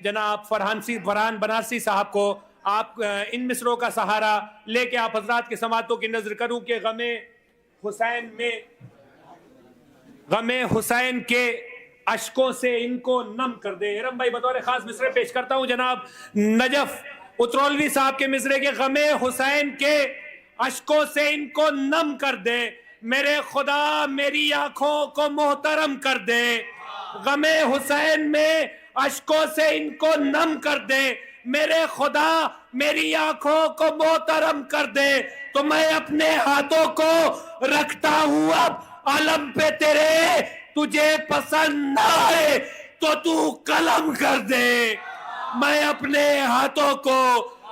जनाब फरहान बनारसी साहब को आप इन मिसरों का सहारा लेके आप हजरात के समातों की नजर करूं कि गमे हुसैन के अशकों से इनको नम कर दे। इरम भाई बतौर खास मिसरे पेश करता हूं जनाब नजफ उतरौलवी साहब के मिसरे के गमे हुसैन के अशकों से इनको नम कर दे। मेरे खुदा मेरी आंखों को मोहतरम कर दे। गमे हुसैन में अशकों से इनको नम कर दे। मेरे खुदा मेरी आंखों को मोहतरम कर दे। तो मैं अपने हाथों को रखता हूं अब अलम पे तेरे, तुझे पसंद ना आए तो तू कलम कर दे। मैं अपने हाथों को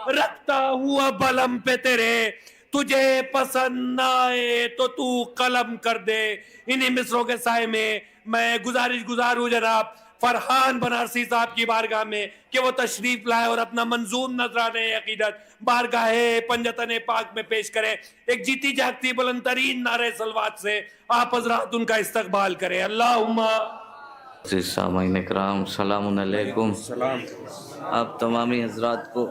रखता हूं अब अलम पे तेरे, तुझे पसंद ना आए तो तू कलम कर दे। इन्हीं मिसरों के साए में मैं गुजार हूं जनाब फरहान बनारसी साहब की बारगाह में कि वो तशरीफ लाए और अपना मंजूम नजराने अकीदत बारगाहे पंजतन पाक में पेश करें। एक जीती जागती बुलंदतरीन नारे सलवात से आप हजरात उनका इस्तकबाल करें। अल्लाहुम्मा सामाईन इकराम सलामुन अलैकुम। आप तमामी हजरात को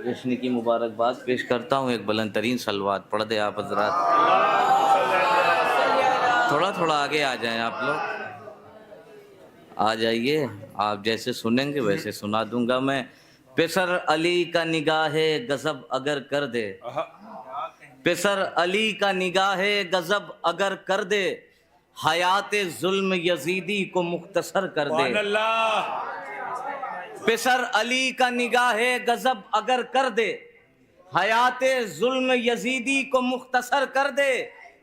जश्न की मुबारकबाद पेश करता हूँ। एक बुलंदतरीन सलवात पढ़ दे आप हजरात। थोड़ा थोड़ा आगे आ जाएं आप लोग, आ जाइए। आप जैसे सुनेंगे वैसे सुना दूंगा मैं। पेसर अली का निगाहे गजब अगर कर दे, पेसर अली का निगाहे गजब अगर कर दे, हयाते जुल्म यजीदी को मुख्तसर कर दे। पेसर अली का निगाहे गजब अगर कर दे, हयाते जुल्म यजीदी को मुख्तसर कर दे।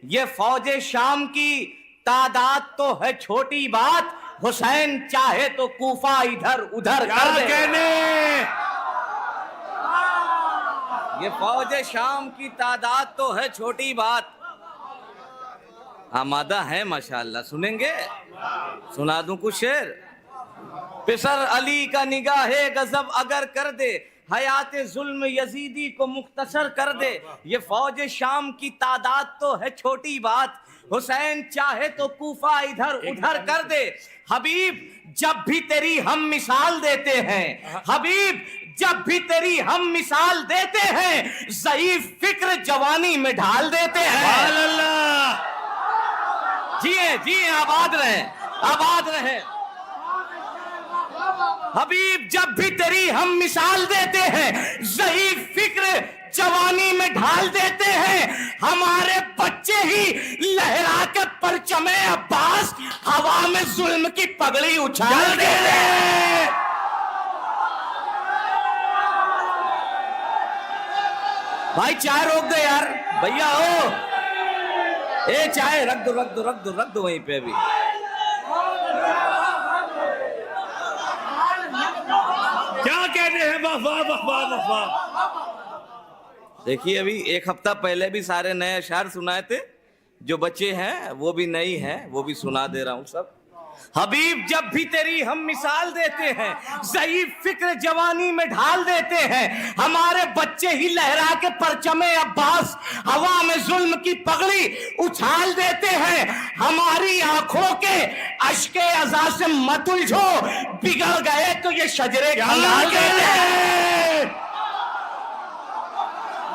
ये फौजे शाम की तादाद तो है छोटी बात, हुसैन चाहे तो कूफा इधर उधर कर दे। ये फौजे शाम की तादाद तो है छोटी बात। आमादा है माशाअल्लाह, सुनेंगे? सुना दूं कुछ शेर। पेसर अली का निगाहे गजब अगर कर दे, हयाते जुल्म यजीदी को मुख्तसर कर दे। ये फौज शाम की तादाद तो है छोटी बात, हुसैन चाहे तो कूफा इधर उधर कर दे। हबीब जब भी तेरी हम मिसाल देते हैं, हबीब जब भी तेरी हम मिसाल देते हैं, ज़ईफ फिक्र जवानी में ढाल देते हैं। जिए आबाद रहे, आबाद रहे। हबीब जब भी तेरी हम मिसाल देते हैं, ज़ईफ फिक्र जवानी में ढाल देते हैं। हमारे बच्चे ही लहरा के परचमे अब्बास हवा में जुल्म की पगड़ी उछाल देते हैं। भाई चाय रोक दे यार, भैया हो। ए चाय रख दो वहीं पे भी। क्या कहते हैं? वाह वाह वाह वाह वाह। देखिए अभी एक हफ्ता पहले भी सारे नए अशार सुनाए थे, जो बच्चे हैं वो भी नई हैं, वो भी सुना दे रहा हूं सब। हबीब जब भी तेरी हम मिसाल देते हैं, ज़ईफ फिक्र जवानी में ढाल देते हैं। हमारे बच्चे ही लहरा के परचमे अब्बास हवा में जुल्म की पगड़ी उछाल देते हैं। हमारी आंखों के अश्के अज़ा से मत उलझो, बिगड़ गए तो ये शजरे खंगाल देते हैं।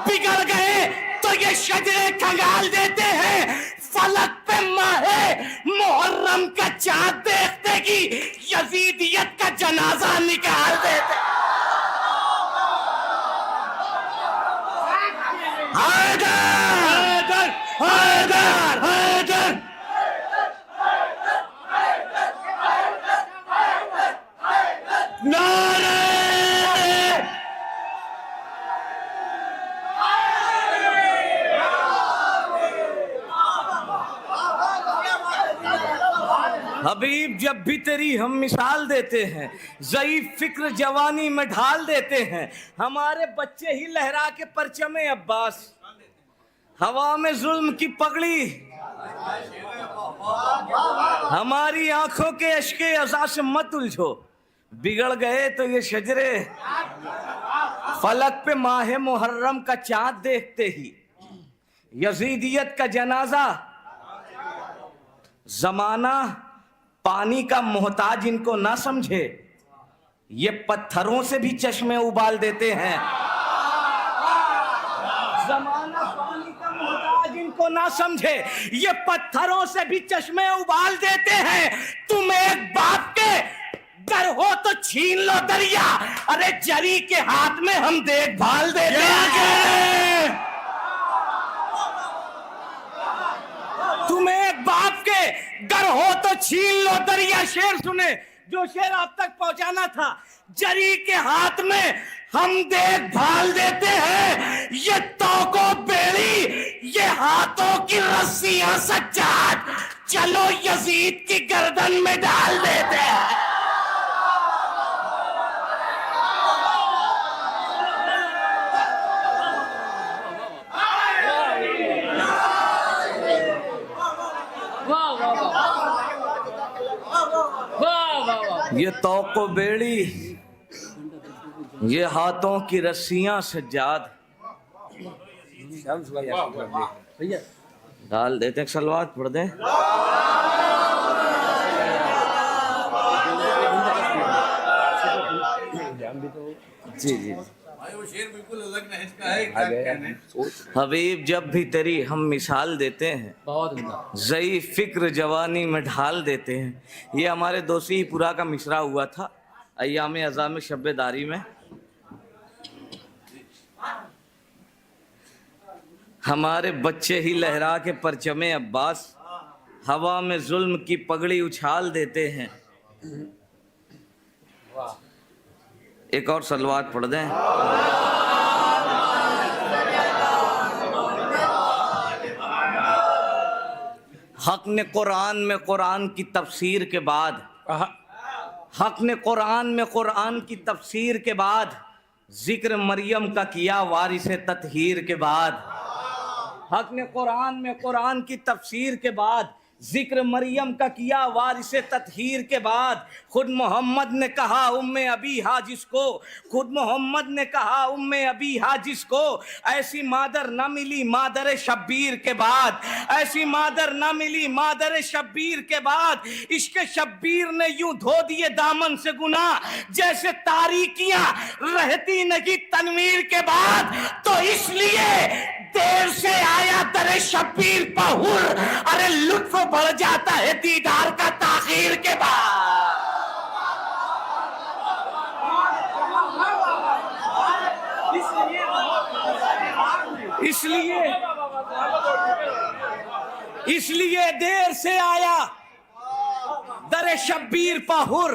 बिगड़ गए तो ये शजरे खंगाल देते हैं। फलक पे माहे मुहर्रम का चाँद देखते की यजीदियत का जनाजा निकाल देते। हैदर हैदर हैदर नारे हबीब जब भी तेरी हम मिसाल देते हैं, ज़ईफ फिक्र जवानी में ढाल देते हैं। हमारे बच्चे ही लहरा के परचमे अब्बास हवा में जुल्म की पगड़ी। हमारी आंखों के अश्के अज़ा से मत उलझो, बिगड़ गए तो ये शजरे। फलक पे माहे मुहर्रम का चाँद देखते ही यजीदियत का जनाजा। जमाना पानी का मोहताज इनको ना समझे, ये पत्थरों से भी चश्मे उबाल देते हैं। जमाना पानी का मोहताज इनको ना समझे, ये पत्थरों से भी चश्मे उबाल देते हैं। तुम एक बाप के गर हो तो छीन लो दरिया, अरे जरी के हाथ में हम देखभाल देते हैं। तुम एक बाप के गर हो तो छीन लो दरिया। शेर सुने, जो शेर आप तक पहुंचाना था। जरी के हाथ में हम देखभाल देते हैं, ये तौको बेड़ी, ये हाथों की रस्सियां सज्जाद, चलो यजीद की गर्दन में डाल देते हैं। ये तौको बेड़ी, ये हाथों की रस्सियां सज्जाद, डाल देते हैं। सलवात पढ़ दें। जी जी, वो शेर बिल्कुल अलग नहज का है, क्या कहने। हबीब जब भी तेरी हम मिसाल देते हैं, ज़ई फिक्र जवानी में ढाल देते हैं। ये हमारे दोषी पुरा का मिसरा हुआ था अय्याम अज़ा में, शब्बेदारी में। हमारे बच्चे ही लहरा के परचमे अब्बास, हवा में जुल्म की पगड़ी उछाल देते हैं। एक और सलवात पढ़ दें। हक ने कुरान में कुरान की तफसीर के बाद, हक ने कुरान में कुरान की तफसीर के बाद जिक्र मरियम का किया वारिस ततहीर के बाद। हक ने कुरान में कुरान की तफसीर के बाद जिक्र मरियम का किया वारिस ततहीर के बाद। खुद मोहम्मद ने कहा उम्मे अबी हा जिसको, खुद मोहम्मद ने कहा उम्मे अबी हा जिसको, ऐसी मादर न मिली मादर शब्बीर के बाद, ऐसी मादर न मिली मादर शब्बीर के बाद। इश्क शब्बीर ने यूं धो दिए दामन से गुनाह, जैसे तारीकियां रहती नहीं तनवीर के बाद। तो इसलिए देर से आया दरे शब्बीर पहुर, अरे लुत्फ बढ़ जाता है दीदार का ताखीर के बाद। इसलिए देर से आया दरे शब्बीर पहुर,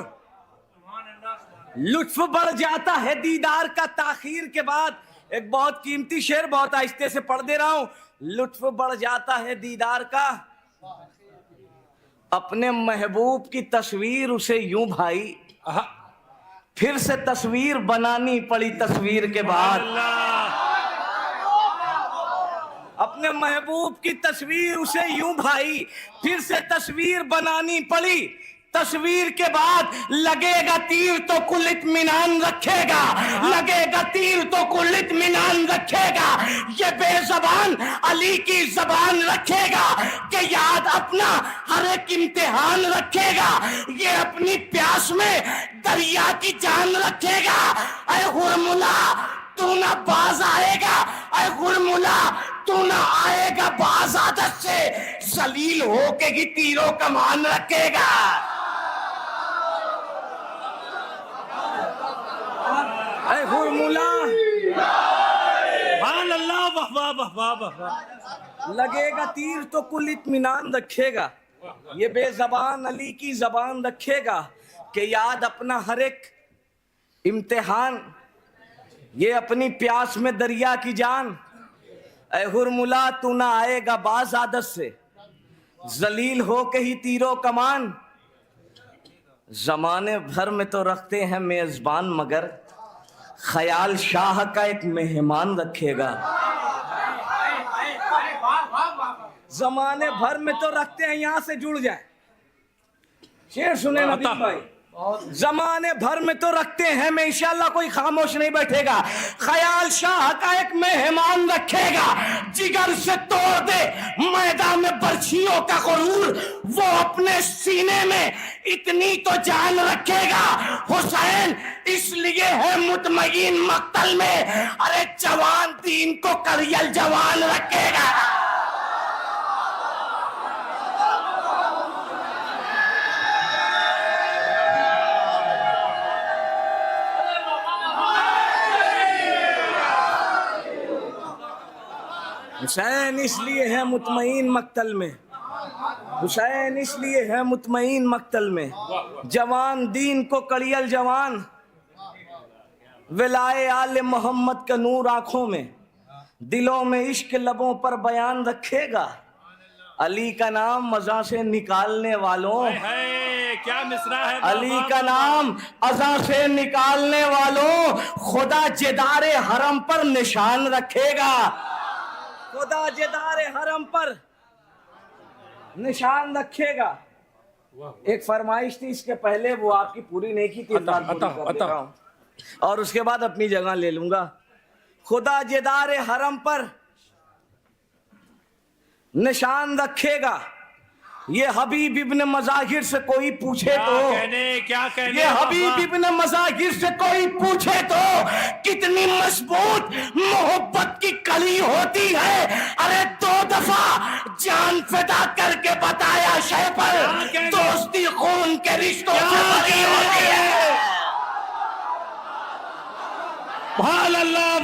लुत्फ बढ़ जाता है दीदार का ताखीर के बाद। एक बहुत कीमती शेर, बहुत आहिस्ते से पढ़ दे रहा हूं। लुत्फ बढ़ जाता है दीदार का, अपने महबूब की तस्वीर उसे यूं भाई, फिर से तस्वीर बनानी पड़ी तस्वीर के बाद। अपने महबूब की तस्वीर उसे यूं भाई, फिर से तस्वीर बनानी पड़ी तस्वीर के बाद। लगेगा तीर तो कुल इत्मीनान रखेगा, लगेगा तीर तो कुल इत्मीनान रखेगा। ये बेज़बान अली की जबान रखेगा कि याद अपना हर एक इम्तिहान रखेगा। ये अपनी प्यास में दरिया की जान रखेगा। ऐ हुरमुला तू ना बाज आएगा, ऐ हुरमुला तू ना आएगा बाज आदत से, जलील होके ही तीरों कमान रखेगा। लगेगा तीर तो कुल इत्मीनान रखेगा। ये बेजबान अली की जबान रखेगा कि याद अपना हर एक इम्तिहान, ये अपनी प्यास में दरिया की जान। ऐ हुरमुला तू ना आएगा बाज आदत से, जलील हो के ही तीरों कमान। जमाने भर में तो रखते हैं मेजबान, मगर ख्याल शाह का एक मेहमान रखेगा। जमाने भर में तो रखते हैं, यहां से जुड़ जाए। शेर सुने नबी भाई। जमाने भर में तो रखते हैं, मैं इंशाल्लाह कोई खामोश नहीं बैठेगा। ख्याल शाह का एक मेहमान रखेगा, जिगर से तोड़ दे मैदान में बर्छियों का गुरूर, वो अपने सीने में इतनी तो जान रखेगा। हुसैन इसलिए है मुतमईन मक्तल में, अरे जवान दीन को करियल जवान रखेगा। हुसैन इसलिए है मुतमईन मक्तल में, हुसैन इसलिए है मुतमईन मक्तल में, जवान दीन को कड़ियल जवान, विलाए आले मोहम्मद का नूर आंखों में, दिलों में इश्क लबों पर बयान रखेगा। अली का नाम मजा से निकालने वालों, क्या मिसरा है, अली का नाम अज़ा से निकालने वालों, खुदा जिदारे हरम पर निशान रखेगा। खुदा जिदारे हरम पर निशान रखेगा। एक फरमाइश थी इसके पहले, वो आपकी पूरी नहीं की थी, और उसके बाद अपनी जगह ले लूंगा। खुदा जिदारे हरम पर निशान रखेगा। ये हबीब इब्न मज़ाहिर से कोई पूछे तो, क्या कहने ये हबीब इब्न मज़ाहिर से कोई पूछे तो कितनी मजबूत मोहब्बत की कली होती है। अरे 2 दफा जान फिदा करके बताया शय पर, दोस्ती खून के रिश्तों से बड़ी होती है। अल्लाह